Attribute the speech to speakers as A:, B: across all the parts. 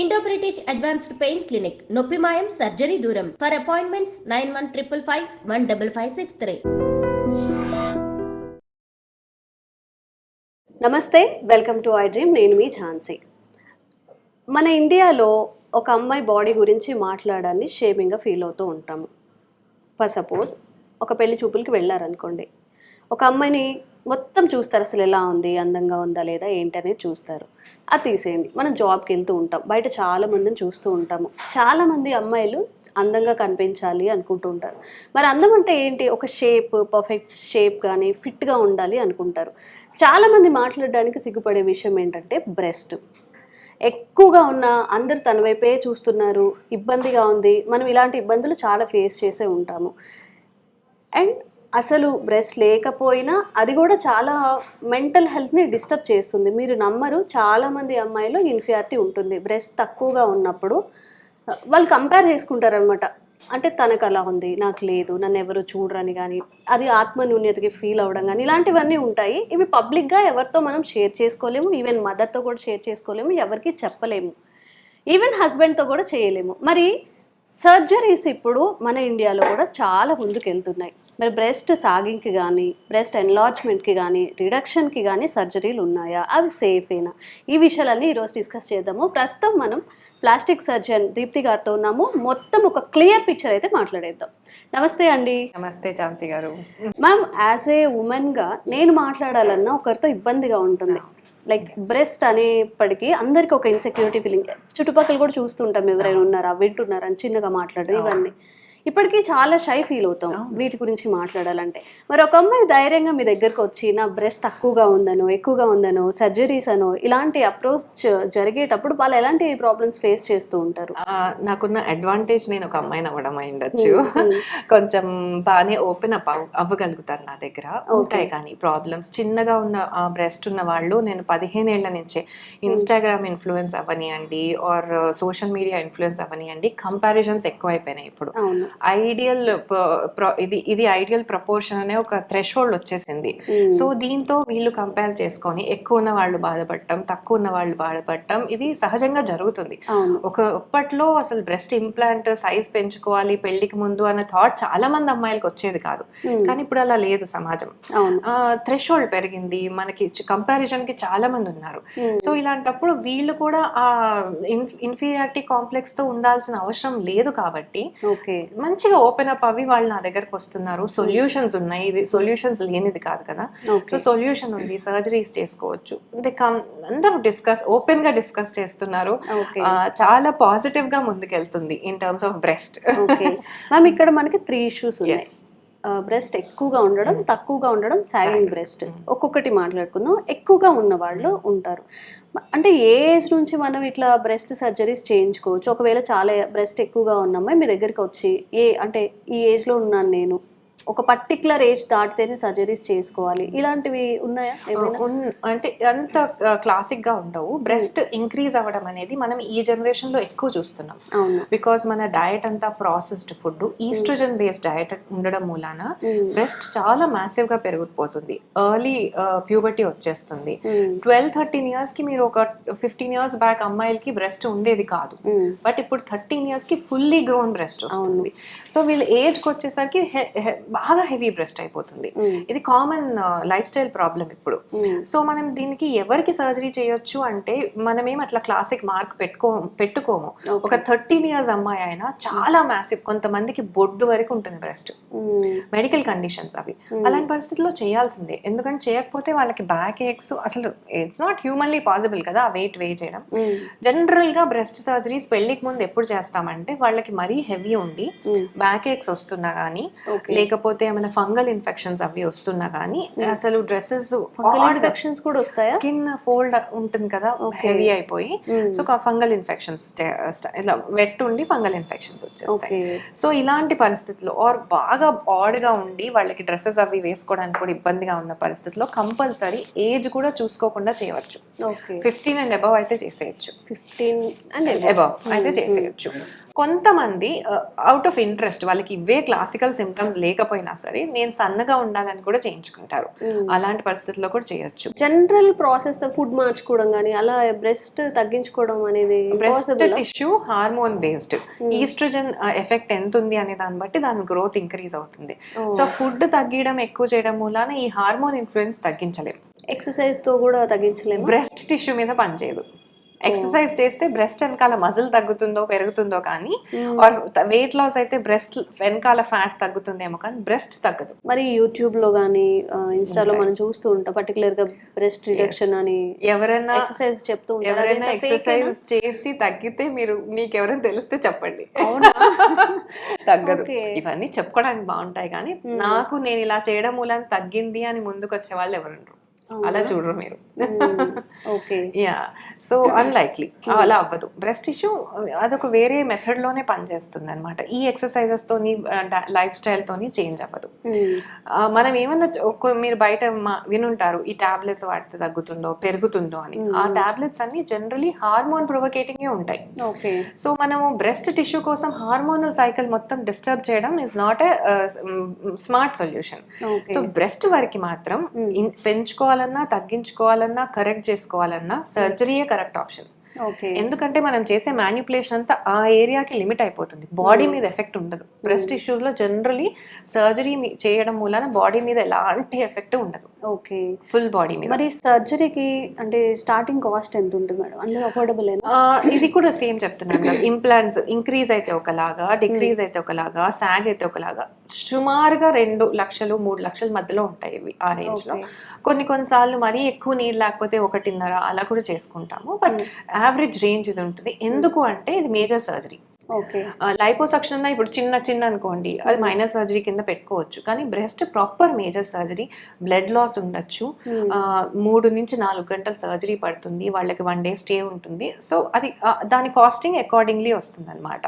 A: Indo British advanced pain clinic నొప్పి మాయం surgery దూరం. For appointments 9155515563.
B: నమస్తే, వెల్కమ్ టు ఐ డ్రీమ్. నేను మీ ఝాన్సీ. మన ఇండియాలో ఒక అమ్మాయి బాడీ గురించి మాట్లాడాన్ని షేమింగ్గా ఫీల్ అవుతూ ఉంటాము. ఫర్ సపోజ్ ఒక పెళ్లి చూపులకి వెళ్ళారనుకోండి, ఒక అమ్మాయిని మొత్తం చూస్తారు, అసలు ఎలా ఉంది, అందంగా ఉందా లేదా ఏంటి అనేది చూస్తారు. అది తీసేయండి, మనం జాబ్కి వెళ్తూ ఉంటాం, బయట చాలా మందిని చూస్తూ ఉంటాము. చాలామంది అమ్మాయిలు అందంగా కనిపించాలి అనుకుంటూ ఉంటారు. మరి అందం అంటే ఏంటి? ఒక షేప్, పర్ఫెక్ట్ షేప్ కానీ ఫిట్గా ఉండాలి అనుకుంటారు. చాలామంది మాట్లాడడానికి సిగ్గుపడే విషయం ఏంటంటే బ్రెస్ట్. ఎక్కువగా ఉన్న అందరు తన వైపే చూస్తున్నారు, ఇబ్బందిగా ఉంది. మనం ఇలాంటి ఇబ్బందులు చాలా ఫేస్ చేసే ఉంటాము. అండ్ అసలు బ్రెస్ట్ లేకపోయినా అది కూడా చాలా మెంటల్ హెల్త్ని డిస్టర్బ్ చేస్తుంది. మీరు నమ్మరు, చాలామంది అమ్మాయిలు ఇన్ఫియారిటీ ఉంటుంది. బ్రెస్ట్ తక్కువగా ఉన్నప్పుడు వాళ్ళు కంపేర్ చేసుకుంటారనమాట. అంటే తనకు అలా ఉంది, నాకు లేదు, నన్ను ఎవరు చూడరని కానీ, అది ఆత్మన్యూన్యతకి ఫీల్ అవ్వడం కానీ, ఇలాంటివన్నీ ఉంటాయి. ఇవి పబ్లిక్గా ఎవరితో మనం షేర్ చేసుకోలేము, ఈవెన్ మదర్తో కూడా షేర్ చేసుకోలేము, ఎవరికి చెప్పలేము, ఈవెన్ హస్బెండ్తో కూడా చేయలేము. మరి సర్జరీస్ ఇప్పుడు మన ఇండియాలో కూడా చాలా ముందుకు వెళ్తున్నాయి. మరి బ్రెస్ట్ సాగింగ్కి కానీ, బ్రెస్ట్ ఎన్లార్జ్మెంట్కి కానీ, రిడక్షన్కి కానీ సర్జరీలు ఉన్నాయా? అవి సేఫేనా? ఈ విషయాలన్నీ ఈరోజు డిస్కస్ చేద్దాము. ప్రస్తుతం మనం ప్లాస్టిక్ సర్జన్ దీప్తి గారితో ఉన్నాము. మొత్తం ఒక క్లియర్ పిక్చర్ అయితే మాట్లాడేద్దాం. నమస్తే అండి.
C: నమస్తే ఝాన్సీ గారు.
B: మ్యామ్, యాజ్ ఏ ఉమెన్గా నేను మాట్లాడాలన్నా ఒకరితో ఇబ్బందిగా ఉంటుంది. లైక్ బ్రెస్ట్ అనేప్పటికీ అందరికీ ఒక ఇన్సెక్యూరిటీ ఫీలింగ్. చుట్టుపక్కల కూడా చూస్తుంటాం, ఎవరైనా ఉన్నారా, వింటున్నారని చిన్నగా మాట్లాడడం, ఇవన్నీ ఇప్పటికీ చాలా షై ఫీల్ అవుతాం వీటి గురించి మాట్లాడాలంటే. మరి ఒక అమ్మాయి ధైర్యంగా మీ దగ్గరకు వచ్చి నా బ్రెస్ట్ తక్కువగా ఉందనో, ఎక్కువగా ఉందనో, సర్జరీస్ అనో ఇలాంటి అప్రోచ్ జరిగేటప్పుడు వాళ్ళు ఎలాంటి ప్రాబ్లమ్స్ ఫేస్ చేస్తూ ఉంటారు?
C: నాకున్న అడ్వాంటేజ్, నేను ఒక అమ్మాయిని అవ్వడం అయిండొచ్చు. కొంచెం బాగానే ఓపెన్ అప్ అవ్వగలుగుతారు. నా దగ్గర ఉంటాయి కానీ ప్రాబ్లమ్స్. చిన్నగా ఉన్న బ్రెస్ట్ ఉన్న వాళ్ళు, నేను 15 ఏళ్ల నుంచే ఇన్స్టాగ్రామ్ ఇన్ఫ్లుయెన్స్ అవ్వనియండి, ఆర్ సోషల్ మీడియా ఇన్ఫ్లుయెన్స్ అవ్వనియండి, కంపారిజన్స్ ఎక్కువైపోయినాయి. ఇప్పుడు ఐడియల్ ఇది ఐడియల్ ప్రపోర్షన్ అనే ఒక థ్రెషోల్డ్ వచ్చేసింది. సో దీంతో వీళ్ళు కంపేర్ చేసుకొని ఎక్కువ ఉన్న వాళ్ళు బాధపడటం, తక్కువ ఉన్న వాళ్ళు బాధపడటం, ఇది సహజంగా జరుగుతుంది. అప్పట్లో అసలు బ్రెస్ట్ ఇంప్లాంట్ సైజ్ పెంచుకోవాలి పెళ్లికి ముందు అనే థాట్ చాలా మంది అమ్మాయిలకు వచ్చేది కాదు. కానీ ఇప్పుడు అలా లేదు సమాజం. థ్రెషోల్డ్ పెరిగింది, మనకి కంపారిజన్ కి చాలా మంది ఉన్నారు. సో ఇలాంటప్పుడు వీళ్ళు కూడా ఆ ఇన్ఫీరియారిటీ కాంప్లెక్స్ తో ఉండాల్సిన అవసరం లేదు. కాబట్టి మంచిగా ఓపెన్ అప్ అవి వాళ్ళు నా దగ్గరకు వస్తున్నారు. సొల్యూషన్స్ ఉన్నాయి, ఇది సొల్యూషన్స్ లేనిది కాదు కదా. సో సొల్యూషన్ ఉంది, సర్జరీస్ చేసుకోవచ్చు. అందరూ ఓపెన్ గా డిస్కస్ చేస్తున్నారు. చాలా పాజిటివ్ గా ముందుకెళ్తుంది in terms of breast.
B: Ma'am, ఇక్కడ మనకి 3 ఇష్యూస్ ఉన్నాయి. బ్రెస్ట్ ఎక్కువగా ఉండడం, తక్కువగా ఉండడం, సాగింగ్ బ్రెస్ట్. ఒక్కొక్కటి మాట్లాడుకుందాం. ఎక్కువగా ఉన్న వాళ్ళు ఉంటారు. అంటే ఏ ఏజ్ నుంచి మనం ఇట్లా బ్రెస్ట్ సర్జరీస్ చేయించుకోవచ్చు? ఒకవేళ చాలా బ్రెస్ట్ ఎక్కువగా ఉన్నమ్మాయి మీ దగ్గరికి వచ్చి, అంటే ఈ ఏజ్లో ఉన్నాను నేను, ఒక పర్టికులర్ ఏజ్ దాటితేనే సర్జరీస్ చేసుకోవాలి, ఇలాంటివి ఉన్నాయా?
C: అంటే అంత క్లాసిక్ గా ఉండవు. బ్రెస్ట్ ఇంక్రీజ్ అవ్వడం అనేది మనం ఈ జనరేషన్ లో ఎక్కువ చూస్తున్నాం. బికాస్ మన డయట్ అంతా processed food, oestrogen based diet ఉండడం మూలాన బ్రెస్ట్ చాలా మ్యాసివ్ గా పెరిగిపోతుంది. ఎర్లీ ప్యూబర్టీ వచ్చేస్తుంది. 12-13 years కి మీరు ఒక 15 years బ్యాక్ అమ్మాయిలకి బ్రెస్ట్ ఉండేది కాదు. బట్ ఇప్పుడు 13 years కి ఫుల్లీ గ్రోన్ బ్రెస్ట్ వస్తుంది. సో వీళ్ళు ఏజ్కి వచ్చేసరికి బాగా హెవీ బ్రెస్ట్ అయిపోతుంది. ఇది కామన్ లైఫ్ స్టైల్ ప్రాబ్లం ఇప్పుడు. సో మనం దీనికి ఎవరికి సర్జరీ చేయొచ్చు అంటే, మనమేం అట్లా క్లాసిక్ మార్క్ పెట్టుకోము. ఒక 13 years అమ్మాయి అయినా చాలా మ్యాసివ్, కొంతమందికి బొడ్డు వరకు ఉంటుంది బ్రెస్ట్. మెడికల్ కండిషన్స్ అవి. అలాంటి పరిస్థితుల్లో చేయాల్సిందే. ఎందుకంటే చేయకపోతే వాళ్ళకి బ్యాక్ ఏక్స్, అసలు ఇట్స్ నాట్ హ్యూమన్లీ పాసిబుల్ కదా ఆ వెయిట్ చేయడం. జనరల్ గా బ్రెస్ట్ సర్జరీస్ పెళ్లికి ముందు ఎప్పుడు చేస్తామంటే, వాళ్ళకి మరీ హెవీ ఉండి బ్యాక్ ఏక్స్ వస్తున్నా కానీ, లేకపోతే ఏమైనా ఫంగల్ ఇన్ఫెక్షన్స్ అవి వస్తున్నా కానీ, అసలు డ్రెస్సెస్
B: ఇన్ఫెక్షన్స్ కూడా వస్తాయి,
C: స్కిన్ ఫోల్డ్ ఉంటుంది కదా హెవీ అయిపోయి, సో ఫంగల్ ఇన్ఫెక్షన్స్, ఇట్లా వెట్ ఉండి ఫంగల్ ఇన్ఫెక్షన్స్ వచ్చేస్తాయి. సో ఇలాంటి పరిస్థితుల్లో, ఆర్ బాగా ఆడ్ గా ఉండి వాళ్ళకి డ్రెస్సెస్ అవి వేసుకోవడానికి కూడా ఇబ్బందిగా ఉన్న పరిస్థితుల్లో కంపల్సరీ ఏజ్ కూడా చూసుకోకుండా చేయవచ్చు. 15 and above అయితే చేసేయచ్చు.
B: 15 and
C: above అయితే చేసేయచ్చు. కొంతమంది అవుట్ ఆఫ్ ఇంట్రెస్ట్, వాళ్ళకి ఇవే క్లాసికల్ సిమ్టమ్స్ లేకపోయినా సరే నేను సన్నగా ఉండాలని కూడా చేయించుకుంటారు. అలాంటి పరిస్థితుల్లో కూడా చేయొచ్చు.
B: జనరల్ ప్రాసెస్ ఫుడ్ మార్చుకోవడం కానీ అలా బ్రెస్ట్ తగ్గించుకోవడం అనేది
C: breast tissue hormone based, oestrogen effect ఎంత ఉంది అనే దాన్ని బట్టి దాని గ్రోత్ ఇంక్రీజ్ అవుతుంది. సో ఫుడ్ తగ్గడం ఎక్కువ చేయడం మూలాన ఈ హార్మోన్ ఇన్ఫ్లుయెన్స్ తగ్గించలేము.
B: ఎక్సర్సైజ్ తో కూడా తగ్గించలేము.
C: బ్రెస్ట్ టిష్యూ మీద పనిచేయదు. ఎక్సర్సైజ్ చేస్తే బ్రెస్ట్ వెనకాల మజిల్ తగ్గుతుందో పెరుగుతుందో కానీ, వెయిట్ లాస్ అయితే బ్రెస్ట్ వెనకాల ఫ్యాట్ తగ్గుతుందేమో కానీ బ్రెస్ట్ తగ్గదు.
B: మరి యూట్యూబ్ లో కానీ ఇన్స్టాలో మనం చూస్తూ ఉంటాం పర్టికులర్ గా బ్రెస్ట్ రిడక్షన్ అని
C: ఎవరైనా
B: ఎక్సర్సైజ్ చెప్తూ ఉంటారు.
C: ఎవరైనా ఎక్సర్సైజ్ చేసి తగ్గితే మీకు ఎవరైనా తెలిస్తే చెప్పండి. తగ్గదు. ఇవన్నీ చెప్పుకోవడానికి బాగుంటాయి కానీ నేను ఇలా చేయడం మూలం తగ్గింది అని ముందుకు వచ్చే వాళ్ళు ఎవరుండ్రు. అలా చూడరు మీరు. యా, సో అన్లైక్లీ అలా అవ్వదు. బ్రెస్ట్ టిష్యూ అదొక వేరే మెథడ్ లోనే పనిచేస్తుంది అనమాట. ఈ ఎక్సర్సైజెస్ తోని లైఫ్ స్టైల్ తోని చేంజ్ అవ్వదు. మనం ఏమన్నా మీరు బయట వినుంటారు ఈ టాబ్లెట్స్ వాడితే తగ్గుతుందో పెరుగుతుందో అని. ఆ టాబ్లెట్స్ అన్ని జనరలీ హార్మోన్ ప్రొవోకేటింగ్ ఉంటాయి. సో మనము బ్రెస్ట్ టిష్యూ కోసం హార్మోనల్ సైకిల్ మొత్తం డిస్టర్బ్ చేయడం is not a smart solution. So breast వరకు మాత్రం పెంచుకోవాలన్నా తగ్గించుకోవాలన్నా కరెక్ట్ చేసుకోవాలన్నా సర్జరీయే కరెక్ట్ ఆప్షన్. ఎందుకంటే మనం చేసే మ్యానిపులేషన్ అంతా ఆ ఏరియాకి లిమిట్ అయిపోతుంది, బాడీ మీద ఎఫెక్ట్ ఉండదు. బ్రెస్ట్ ఇష్యూస్ లో జనరలీ సర్జరీ చేయడం మూలన బాడీ మీద ఎలాంటి ఎఫెక్ట్ ఉండదు.
B: ఓకే,
C: ఫుల్ బాడీ మీద.
B: మరి సర్జరీకి అంటే స్టార్టింగ్ కాస్ట్ ఎంత ఉంటుంది మేడం? అందులో అఫోర్డబుల్?
C: ఇది కూడా సేమ్ చెప్తున్నాను కదా, ఇంప్లాంట్స్ ఇంక్రీజ్ అయితే ఒకలాగా, డిక్రీజ్ అయితే ఒకలాగా, సాగ్ అయితే ఒకలాగా, సుమారుగా 2 లక్షలు 3 లక్షల మధ్యలో ఉంటాయి ఇవి ఆ రేంజ్ లో. కొన్నిసార్లు మరీ ఎక్కువ నీడ్ లేకపోతే 1.5 అలా కూడా చేసుకుంటాము. బట్ యావరేజ్ రేంజ్ ఇది ఉంటుంది. ఎందుకు అంటే ఇది మేజర్ సర్జరీ. లైపోసక్షన్ అన్న ఇప్పుడు చిన్న అనుకోండి, అది మైనర్ సర్జరీ కింద పెట్టుకోవచ్చు. కానీ breast proper major surgery, blood loss ఉండొచ్చు, 3 నుంచి 4 గంటల సర్జరీ పడుతుంది, వాళ్ళకి 1 డే స్టే ఉంటుంది. సో అది దాని కాస్టింగ్ అకార్డింగ్లీ వస్తుంది అనమాట.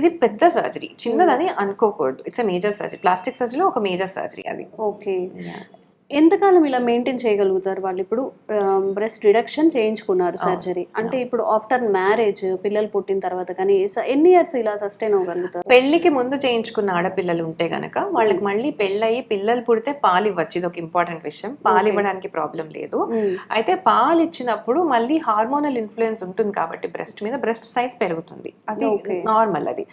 C: ఇది పెద్ద సర్జరీ, చిన్నదని అనుకోకూడదు. It's a major surgery. Plastic సర్జరీలో ఒక మేజర్ సర్జరీ అది.
B: ఓకే, ఎంతకాలం ఇలా మెయింటైన్ చేయగలుగుతారు వాళ్ళు? ఇప్పుడు బ్రెస్ట్ రిడక్షన్ చేయించుకున్నారు సర్జరీ అంటే, ఇప్పుడు ఆఫ్టర్ మ్యారేజ్ పిల్లలు పుట్టిన తర్వాత కానీ ఎన్ని ఇయర్స్ ఇలా సస్టైన్ అవ్వగలుగుతారు?
C: పెళ్లికి ముందు చేయించుకున్న ఆడపిల్లలు ఉంటే గనక వాళ్ళకి మళ్ళీ పెళ్ళయి పిల్లలు పుడితే పాలు ఇవ్వచ్చు. ఇది ఒక ఇంపార్టెంట్ విషయం. పాలు ఇవ్వడానికి ప్రాబ్లం లేదు. అయితే పాలు ఇచ్చినప్పుడు మళ్ళీ హార్మోనల్ ఇన్ఫ్లుయెన్స్ ఉంటుంది కాబట్టి బ్రెస్ట్ మీద బ్రెస్ట్ సైజ్ పెరుగుతుంది, అది నార్మల్. అది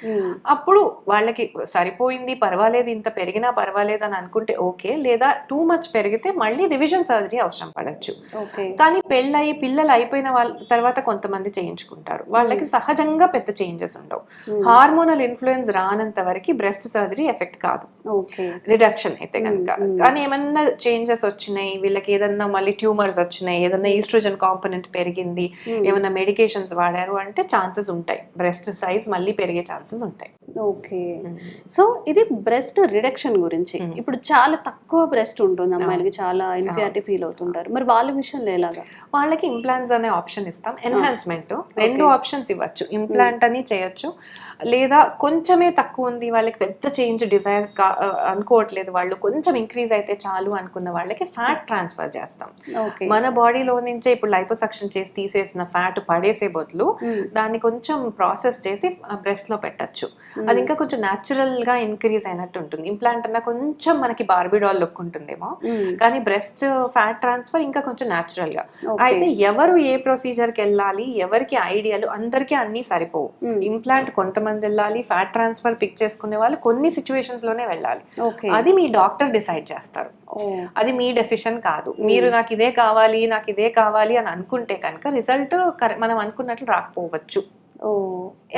C: అప్పుడు వాళ్ళకి సరిపోయింది, పర్వాలేదు, ఇంత పెరిగినా పర్వాలేదు అని అనుకుంటే ఓకే. లేదా టూ మచ్ పెరిగితే మళ్ళీ రివిజన్ సర్జరీ అవసరం పడచ్చు. కానీ పెళ్ళయి పిల్లలు అయిపోయిన వాళ్ళ తర్వాత కొంతమంది చేయించుకుంటారు, వాళ్ళకి సహజంగా పెద్ద చేంజెస్ ఉండవు. హార్మోనల్ ఇన్ఫ్లుయెన్స్ రానంత వరకు బ్రెస్ట్ సర్జరీ ఎఫెక్ట్ కాదు, రిడక్షన్ అయితే కనుక. కానీ ఏమన్నా చేంజెస్ వచ్చినాయి, వీళ్ళకి ఏదన్నా మళ్ళీ ట్యూమర్స్ వచ్చినాయి, ఏదన్నా ఈస్ట్రోజన్ కాంపోనెంట్ పెరిగింది, ఏమన్నా మెడికేషన్స్ వాడారు అంటే ఛాన్సెస్ ఉంటాయి, బ్రెస్ట్ సైజ్ మళ్ళీ పెరిగే ఛాన్సెస్ ఉంటాయి.
B: ఓకే, సో ఇది బ్రెస్ట్ రిడక్షన్ గురించి. ఇప్పుడు చాలా తక్కువ బ్రెస్ట్ ఉంటుంది అమ్మాయిలకి, చాలా ఇన్ఫియారిటీ ఫీల్ అవుతుంటారు. మరి వాళ్ళ విషయంలో ఎలాగా?
C: వాళ్ళకి ఇంప్లాంట్స్ అనే ఆప్షన్ ఇస్తాం. ఎన్హాన్స్మెంట్ 2 ఆప్షన్స్ ఇవ్వచ్చు. ఇంప్లాంట్ అని చేయొచ్చు, లేదా కొంచెమే తక్కువ ఉంది, వాళ్ళకి పెద్ద చేంజ్ డిజైర్ అనుకోవట్లేదు, వాళ్ళు కొంచెం ఇంక్రీజ్ అయితే చాలు అనుకున్న వాళ్ళకి ఫ్యాట్ ట్రాన్స్ఫర్ చేస్తాం. మన బాడీలో నుంచే ఇప్పుడు లైపోసక్షన్ చేసి తీసేసిన ఫ్యాట్ పడేసే బదులు దాన్ని కొంచెం ప్రాసెస్ చేసి బ్రెస్ట్ లో పెట్టచ్చు. అది ఇంకా కొంచెం న్యాచురల్ గా ఇంక్రీజ్ అయినట్టు ఉంటుంది. ఇంప్లాంట్ అన్న కొంచెం మనకి బార్బీ డాల్ లుక్ ఉంటుందేమో, కానీ బ్రెస్ట్ ఫ్యాట్ ట్రాన్స్ఫర్ ఇంకా కొంచెం న్యాచురల్ గా. అయితే ఎవరు ఏ ప్రొసీజర్ కి వెళ్ళాలి, ఎవరికి ఐడియాలు, అందరికీ అన్ని సరిపోవు. ఇంప్లాంట్ కొంతమంది వెళ్ళాలి, ఫ్యాట్ ట్రాన్స్ఫర్ పిక్ చేసుకునే వాళ్ళు కొన్ని సిచ్యువేషన్స్ లోనే వెళ్ళాలి. అది మీ డాక్టర్ డిసైడ్ చేస్తారు, అది మీ డెసిషన్ కాదు. మీరు నాకు ఇదే కావాలి అని అనుకుంటే కనుక రిజల్ట్ మనం అనుకున్నట్లు రాకపోవచ్చు.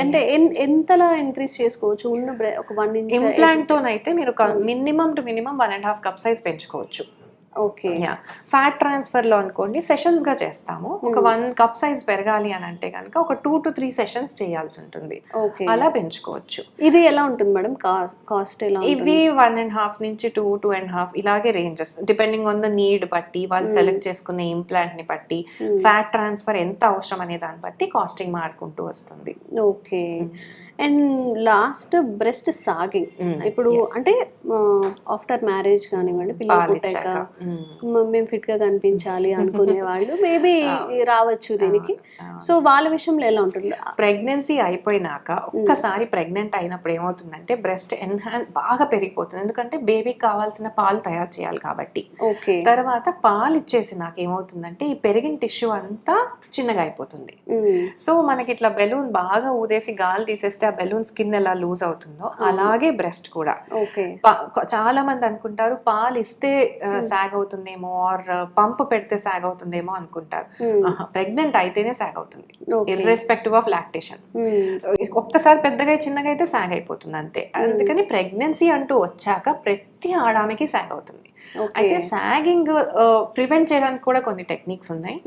B: అంటే ఎంతలా ఇంక్రీజ్ చేసుకోవచ్చు? ఉన్న ఒక 1 ఇంచ్
C: ఇంప్లాంట్ తోనైతే మీరు minimum to minimum 1.5 cup size పెంచుకోవచ్చు.
B: ఓకే,
C: ఫ్యాట్ ట్రాన్స్ఫర్ లో అనుకోండి సెషన్స్ గా చేస్తాము. ఒక 1 కప్ సైజ్ పెరగాలి అని అంటే కనుక ఒక 2 to 3 సెషన్స్ చేయాల్సి ఉంటుంది. అలా పెంచుకోవచ్చు.
B: ఇది ఎలా ఉంటుంది మేడం? కాస్ట్ ఎలా?
C: ఇవి 1.5 నుంచి 2.5 ఇలాగే ranges, depending on the need బట్టి, వాళ్ళు సెలెక్ట్ చేసుకునే ఇంప్లాంట్ ని బట్టి, ఫ్యాట్ ట్రాన్స్ఫర్ ఎంత అవసరం అనే దాన్ని బట్టి కాస్టింగ్ మారుకుంటూ వస్తుంది.
B: Okay, and last breast sagging ఇప్పుడు అంటే ఆఫ్టర్ మ్యారేజ్ కానివ్వండి, పిల్లలు పుట్టాక మేము ఫిట్ గా కనిపించాలి అనుకునే వాళ్ళు మేబీ రావచ్చు దీనికి. సో వాళ్ళ విషయంలో ఎలా ఉంటుంది?
C: ప్రెగ్నెన్సీ అయిపోయినాక ఒక్కసారి ప్రెగ్నెంట్ అయినప్పుడు ఏమవుతుందంటే బ్రెస్ట్ బాగా పెరిగిపోతుంది, ఎందుకంటే బేబీకి కావాల్సిన పాలు తయారు చేయాలి కాబట్టి. తర్వాత పాలు ఇచ్చేసినాక ఏమవుతుందంటే ఈ పెరిగిన టిష్యూ అంతా చిన్నగా అయిపోతుంది. సో మనకి ఇట్లా బెలూన్ బాగా ఊదేసి గాలి తీసేస్తే ఆ బెలూన్ స్కిన్ ఎలా లూజ్ అవుతుందో అలాగే బ్రెస్ట్ కూడా. చాలా మంది అనుకుంటారు పాలు ఇస్తే సాగ్ అవుతుందేమో ఆర్ పంప్ పెడితే సాగ్ అవుతుందేమో అనుకుంటారు. ప్రెగ్నెంట్ అయితేనే సాగ్ అవుతుంది, ఇర్రెస్పెక్టివ్ ఆఫ్ లాక్టేషన్. ఒక్కసారి పెద్దగా చిన్నగా అయితే సాగ్ అయిపోతుంది అంతే. అందుకని ప్రెగ్నెన్సీ అంటూ వచ్చాక ప్రతి ఆడామికి సాగ్ అవుతుంది. అయితే సాగింగ్ ప్రివెంట్ చేయడానికి కూడా కొన్ని టెక్నిక్స్ ఉన్నాయి.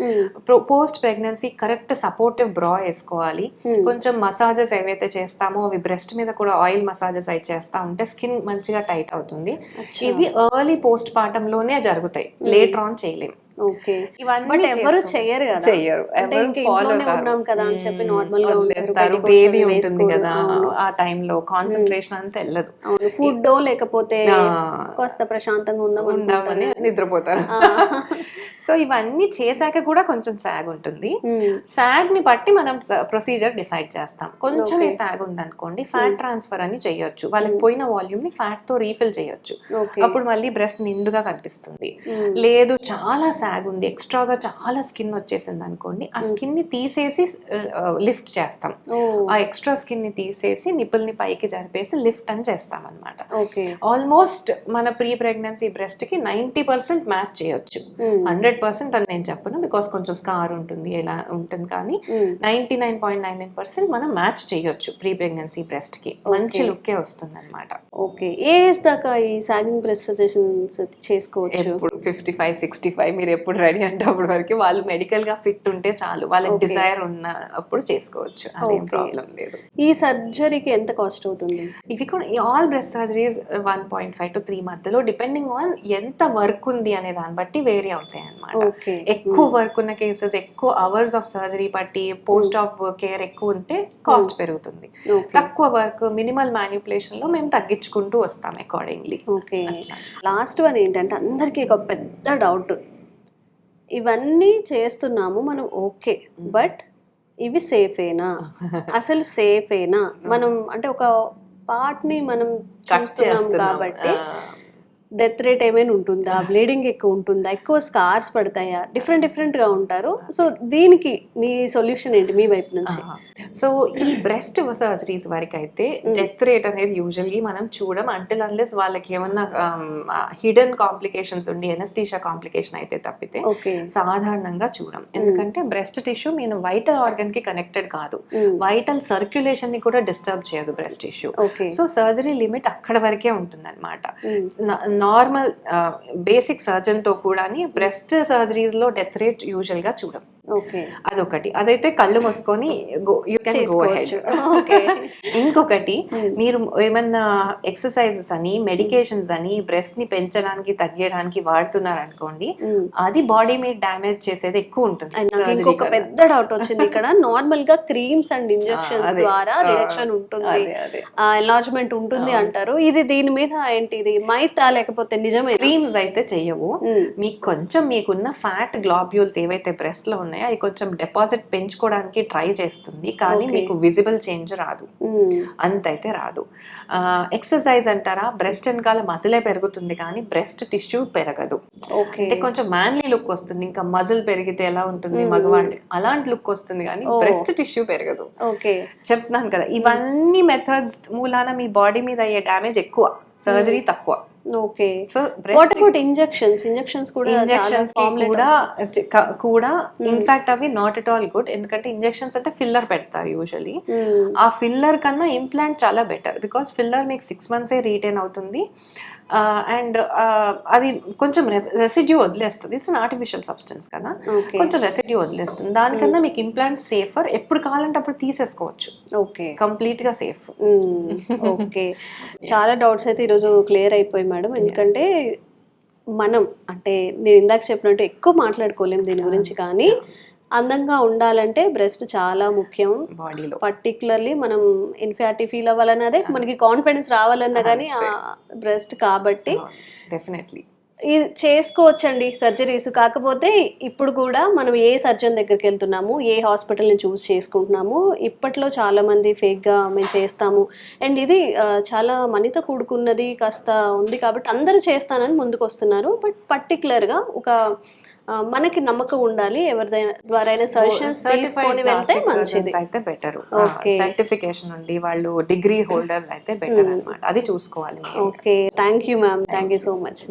C: పోస్ట్ ప్రెగ్నెన్సీ కరెక్ట్ సపోర్టివ్ బ్రా వేసుకోవాలి. కొంచెం మసాజెస్ ఏవైతే చేస్తామో అవి బ్రెస్ట్ మీద కూడా ఆయిల్ మసాజెస్ అవి చేస్తా ఉంటే స్కిన్ మంచిగా టైట్ అవుతుంది. ఇవి ఎర్లీ పోస్ట్ పార్టం లోనే జరుగుతాయి, లేటర్ ఆన్ చేయలేము.
B: ఇవన్నీ ఎవరు చెయ్యరు కదా,
C: చెయ్యరు.
B: ఉన్నాం కదా అని చెప్పి నార్మల్ గా
C: వదిలేస్తారు. బేబీ ఉంటుంది కదా ఆ టైంలో కాన్సన్ట్రేషన్ అంతా వెళ్ళదు.
B: ఫుడ్ లేకపోతే కాస్త ప్రశాంతంగా
C: ఉందామని నిద్రపోతారు. సో ఇవన్నీ చేశాక కూడా కొంచెం సాగ్ ఉంటుంది. సాగ్ ని బట్టి మనం ప్రొసీజర్ డిసైడ్ చేస్తాం. కొంచెం సాగ్ ఉందనుకోండి ఫ్యాట్ ట్రాన్స్ఫర్ అని చేయొచ్చు. వాళ్ళకి పోయిన వాల్యూమ్ ని ఫ్యాట్ తో రీఫిల్ చేయొచ్చు. అప్పుడు మళ్ళీ బ్రెస్ట్ నిండుగా కనిపిస్తుంది. లేదు చాలా సాగ్ ఉంది, ఎక్స్ట్రాగా చాలా స్కిన్ వచ్చేసింది అనుకోండి, ఆ స్కిన్ ని తీసేసి లిఫ్ట్ చేస్తాం. ఆ ఎక్స్ట్రా స్కిన్ ని తీసేసి నిపుల్ ని పైకి జరిపేసి లిఫ్ట్ అని చేస్తాం అనమాట. ఆల్మోస్ట్ మన ప్రీ ప్రెగ్నెన్సీ బ్రెస్ట్ కి 90% మ్యాచ్ చేయొచ్చు. 100% అని నేను చెప్పను, బికాస్ కొంచెం స్కార్ ఉంటుంది ఇలా ఉంటుంది, కానీ 99.99% మనం మ్యాచ్ చేయొచ్చు ప్రీ ప్రెగ్నెన్సీ బ్రెస్ట్ కి. మంచి లుక్కే వస్తుంది అనమాట.
B: ఓకే, ఏ ఏజ్ దాకా ఈ సాగింగ్ బ్రెస్ట్ సజెషన్స్ చేసుకోవచ్చు?
C: ఎప్పుడు 55-65 మీరు ఎప్పుడు రెడీ అంటే అప్పుడు వరకు. వాళ్ళు మెడికల్ గా ఫిట్ ఉంటే చాలు, వాళ్ళకి డిజైర్ ఉన్నప్పుడు చేసుకోవచ్చు, అదేం ప్రాబ్లం లేదు.
B: ఈ సర్జరీకి ఎంత కాస్ట్ అవుతుంది?
C: ఇవి కూడా ఆల్ బ్రెస్ట్ సర్జరీస్ 1.5 to 3 మధ్యలో, డిపెండింగ్ ఆన్ ఎంత వర్క్ ఉంది అనే దాన్ని బట్టి వేరీ అవుతాయి అన్నమాట. ఎక్కువ వర్క్ ఉన్న కేసెస్, ఎక్కువ అవర్స్ ఆఫ్ సర్జరీ బట్టి పోస్ట్ ఆఫ్ కేర్ ఎక్కువ ఉంటే కాస్ట్ పెరుగుతుంది. తక్కువ వర్క్ మినిమల్ మ్యానిపులేషన్ లో మేము తగ్గించుకుంటూ వస్తాం అకార్డింగ్లీ.
B: ఓకే, లాస్ట్ వన్ ఏంటంటే అందరికీ ఒక పెద్ద డౌట్, ఇవన్నీ చేస్తున్నాము మనం ఓకే, బట్ ఇవి సేఫేనా? అసలు సేఫేనా? మనం అంటే ఒక పార్ట్ ని మనం చూస్తున్నాం కాబట్టి డెత్ రేట్ ఏమైనా ఉంటుందా, బ్లీడింగ్ ఎక్కువ ఉంటుందా, ఎక్కువ స్కార్స్ పడతాయా, డిఫరెంట్ గా ఉంటారు. సో దీనికి మీ సొల్యూషన్ ఏంటి మీ వైపు నుంచి?
C: సో ఈ బ్రెస్ట్ సర్జరీస్ వరకు అయితే డెత్ రేట్ అనేది యూజువల్లీ మనం చూడం, అంటిల్ అన్లెస్ వాళ్ళకి ఏమన్నా హిడెన్ కాంప్లికేషన్స్ ఉండి ఎనస్థీషియా కాంప్లికేషన్ అయితే తప్పితే సాధారణంగా చూడం. ఎందుకంటే breast tissue mean vital organ కి కనెక్టెడ్ కాదు, వైటల్ సర్క్యులేషన్ ని కూడా డిస్టర్బ్ చేయదు breast tissue. So surgery limit అక్కడ వరకే ఉంటుంది అనమాట. నార్మల్ బేసిక్ సర్జన్ తో కూడా బ్రెస్ట్ సర్జరీస్ లో డెత్ రేట్ యూజువల్ గా చూడం. అదొకటి, అదైతే కళ్ళు మూసుకొని యూ కెన్ గో అహెడ్. ఇంకొకటి, మీరు ఏమన్నా ఎక్సర్సైజెస్ అని మెడికేషన్స్ అని బ్రెస్ట్ ని పెంచడానికి తగ్గడానికి వాడుతున్నారు అనుకోండి, అది బాడీ మీద డ్యామేజ్ చేసేది ఎక్కువ ఉంటుంది.
B: ఇంకొక పెద్ద డౌట్ వచ్చింది ఇక్కడ, నార్మల్ గా క్రీమ్స్ అండ్ ఇంజెక్షన్స్ ద్వారా రియాక్షన్ ఉంటుంది, ఎన్లార్జ్మెంట్ ఉంటుంది అంటారు. ఇది దీని మీద ఏంటి, ఇది మైతా లేకపోతే నిజమే?
C: క్రీమ్స్ అయితే చెయ్యవు. మీకు కొంచెం మీకున్న ఫ్యాట్ గ్లాబ్యూల్స్ ఏవైతే బ్రెస్ట్ లో ఉన్నాయో అవి కొంచెం డిపాజిట్ పెంచుకోవడానికి ట్రై చేస్తుంది, కానీ మీకు విజిబుల్ చేంజ్ రాదు, అంతైతే రాదు. ఎక్సర్సైజ్ అంటారా, బ్రెస్ట్ వెనకాల మజిలే పెరుగుతుంది కానీ బ్రెస్ట్ టిష్యూ పెరగదు. అంటే కొంచెం మ్యాన్లీ లుక్ వస్తుంది, ఇంకా మజిల్ పెరిగితే ఎలా ఉంటుంది మగవాడి అలాంటి లుక్ వస్తుంది, కానీ బ్రెస్ట్ టిష్యూ పెరగదు. చెప్తున్నాను కదా, ఇవన్నీ మెథడ్స్ మూలాన మీ బాడీ మీద అయ్యే డ్యామేజ్ ఎక్కువ, సర్జరీ తక్కువ.
B: Okay, so what about injections
C: కూడా ఇన్ఫాక్ట్ అవి నాట్ ఎట్ ఆల్ గుడ్. ఎందుకంటే ఇంజెక్షన్స్ అంటే ఫిల్లర్ పెడతారు యూజువల్లీ. ఆ ఫిల్లర్ కన్నా ఇంప్లాంట్ చాలా బెటర్, బికాస్ ఫిల్లర్ మీకు 6 months రీటైన్ అవుతుంది అండ్ అది కొంచెం రెసిడ్యూ వదిలేస్తుంది. ఇట్స్ అన్ ఆర్టిఫిషియల్ సబ్స్టెన్స్ కదా, కొంచెం రెసిడ్యూ వదిలేస్తుంది. దానికన్నా మీకు ఇంప్లాంట్ సేఫర్, ఎప్పుడు కావాలంటే అప్పుడు తీసేసుకోవచ్చు. ఓకే, కంప్లీట్ గా సేఫ్.
B: ఓకే, చాలా డౌట్స్ అయితే ఈరోజు క్లియర్ అయిపోయి మేడం. ఎందుకంటే మనం అంటే నేను ఇందాక చెప్పినట్టు ఎక్కువ మాట్లాడుకోలేము దీని గురించి, కానీ అందంగా ఉండాలంటే బ్రెస్ట్ చాలా ముఖ్యం.
C: బాడీలో
B: పర్టికులర్లీ మనం ఇన్ఫాక్టివ్ ఫీల్ అవ్వాలన్నదే, మనకి కాన్ఫిడెన్స్ రావాలన్నా కానీ ఆ బ్రెస్ట్ కాబట్టి
C: డెఫినెట్లీ
B: ఇది చేసుకోవచ్చండి సర్జరీస్. కాకపోతే ఇప్పుడు కూడా మనం ఏ సర్జన్ దగ్గరికి వెళ్తున్నాము, ఏ హాస్పిటల్ని చూస్ చేసుకుంటున్నాము, ఇప్పట్లో చాలామంది ఫేక్గా మేము చేస్తాము అండ్ ఇది చాలా మనీతో కూడుకున్నది కాస్త ఉంది కాబట్టి అందరూ చేస్తానని ముందుకు వస్తున్నారు. బట్ పర్టికులర్గా ఒక మనకి నమ్మకం ఉండాలి, ఎవరి ద్వారా సజెషన్స్ తీసుకొని వెళ్తే మంచిది
C: అయితే బెటర్.
B: ఓకే,
C: సర్టిఫికేషన్ ఉండి వాళ్ళు డిగ్రీ హోల్డర్స్ అయితే బెటర్ అన్నమాట, అది చూసుకోవాలి.
B: Okay, thank you ma'am, thank you so much.